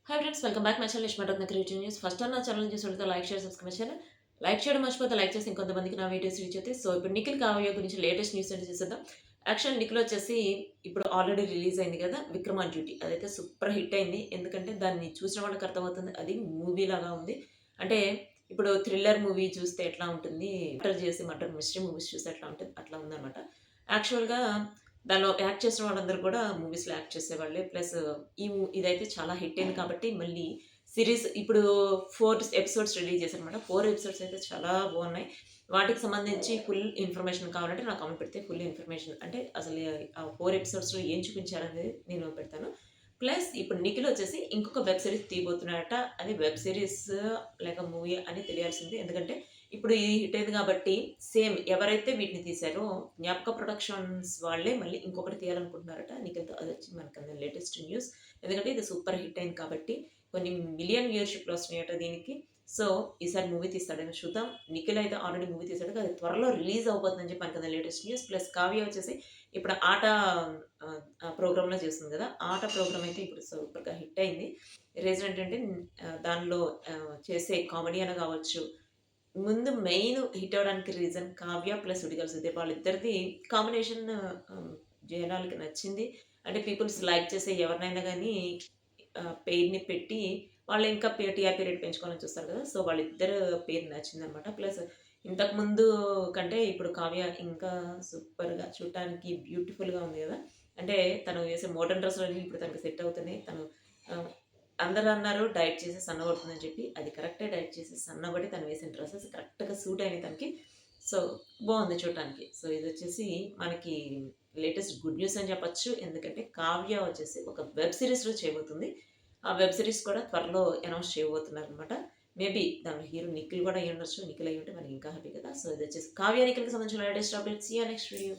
Hi friends, welcome back my channel ఇష్మాటోక్ creative news. First నా channel చూసి like share subscribe చేయండి. Like చేయడం మర్చిపోతే లైక్ చేసి ఇంకొంతమందికి నా వీడియోస్ రీచ్ అవుతాయి. సో ఇప్పుడు నిఖిల్ కావ్య గురించి లేటెస్ట్ న్యూస్ ఏంటి చూసేద్దాం. యాక్చువల్ నిఖిల్ వచ్చేసి ఇప్పుడు ఆల్రెడీ రిలీజ్ అయింది కదా విక్రమ్ ఆన్ డ్యూటీ. అదైతే సూపర్ హిట్ అయింది. ఎందుకంటే దాన్ని చూసిన వాళ్ళకి అర్థమవుతుంది అది మూవీ లాగా ఉంది. అంటే ఇప్పుడు థ్రిల్లర్ మూవీ చూస్తే ఎట్లా ఉంటుంది, మర్డర్ చేసి మర్డర్ మిస్టరీ మూవీస్ చూస్తే ఎట్లా ఉంటుంది అట్లా ఉందన్నమాట. యాక్చువల్‌గా దానిలో యాక్ట్ చేసిన వాళ్ళందరూ కూడా మూవీస్‌లో యాక్ట్ చేసేవాళ్ళే. ప్లస్ ఇదైతే చాలా హిట్ అయింది కాబట్టి మళ్ళీ సీరీస్ ఇప్పుడు 4 ఎపిసోడ్స్ రిలీజ్ చేశారనమాట. 4 ఎపిసోడ్స్ అయితే చాలా బాగున్నాయి. వాటికి సంబంధించి ఫుల్ ఇన్ఫర్మేషన్ కావాలంటే నాకు కామెంట్ పెడితే ఫుల్ ఇన్ఫర్మేషన్ అంటే అసలు ఆ 4 ఎపిసోడ్స్‌లో ఏం చూపించారనేది నేను పెడతాను. ప్లస్ ఇప్పుడు నిఖిల్ వచ్చేసి ఇంకొక వెబ్ సిరీస్ తీయబోతున్నాడట. అది వెబ్ సిరీస్ లేక మూవీ అని తెలియాల్సింది. ఎందుకంటే ఇప్పుడు ఇది హిట్ అయింది కాబట్టి సేమ్ ఎవరైతే వీటిని తీశారో జ్ఞాపక ప్రొడక్షన్స్ వాళ్ళే మళ్ళీ ఇంకొకటి తీయాలనుకుంటున్నారట నిఖిల్‌తో. అదొచ్చి మనకు లేటెస్ట్ న్యూస్. ఎందుకంటే ఇది సూపర్ హిట్ అయింది కాబట్టి కొన్ని మిలియన్ వ్యూవర్‌షిప్‌లు వస్తున్నాయట దీనికి. సో ఈసారి మూవీ తీస్తాడేమో చూద్దాం. నిఖిల్ అయితే ఆల్రెడీ మూవీ తీసాడు. అది త్వరలో రిలీజ్ అవ్వబోతుందని చెప్పి మనకు లేటెస్ట్ న్యూస్. ప్లస్ కావ్య వచ్చేసి ఇప్పుడు ఆట ప్రోగ్రామ్‌లో చేస్తుంది కదా! ఆట ప్రోగ్రామ్ అయితే ఇప్పుడు సూపర్‌గా హిట్ అయింది. రీజన్ ఏంటంటే దానిలో చేసే కామెడీ అనా కావచ్చు. ముందు మెయిన్ హిట్ అవ్వడానికి reason Kavya plus Sudigali Sudheer వాళ్ళిద్దరిది combination జనాలకి నచ్చింది. అంటే పీపుల్స్ లైక్ చేసే ఎవరినైనా గానీ పెయిర్‌ని పెట్టి వాళ్ళు ఇంకా టీఆర్‌పీ రేట్ పెంచుకోవాలని చూస్తారు కదా! సో వాళ్ళిద్దరు పేరు నచ్చిందనమాట. ప్లస్ ఇంతకుముందు కంటే ఇప్పుడు కావ్య ఇంకా సూపర్‌గా చూడటానికి బ్యూటిఫుల్‌గా ఉంది కదా! అంటే తను వేసే మోడర్న్ డ్రెస్సులన్నీ ఇప్పుడు తనకి సెట్ అవుతున్నాయి. తను ఆహ్, అందరూ అన్నారు డైట్ చేసి సన్నబడుతుందని చెప్పి. అది కరెక్టే, డైట్ చేసి సన్నబడి తను వేసిన డ్రెసెస్ కరెక్ట్‌గా సూట్ అయినాయి తనకి. సో బావుంది చూడటానికి. సో ఇదొచ్చేసి మనకి లేటెస్ట్ గుడ్ న్యూస్ అని చెప్పొచ్చు. ఎందుకంటే కావ్య వచ్చేసి ఒక వెబ్ సీరీస్‌లో చేయబోతుంది. ఆ వెబ్ సీరీస్ కూడా త్వరలో అనౌన్స్ చేయబోతున్నారనమాట. మేబీ దాంట్లో హీరో నిఖిల్ కూడా అయ్యుండొచ్చు. నిఖిల్ అయ్యుంటే మనకి ఇంకా హ్యాపీ కదా! సో ఇదొచ్చేసి కావ్య, నిఖిల్‌కి సంబంధించిన latest updates. See you next video.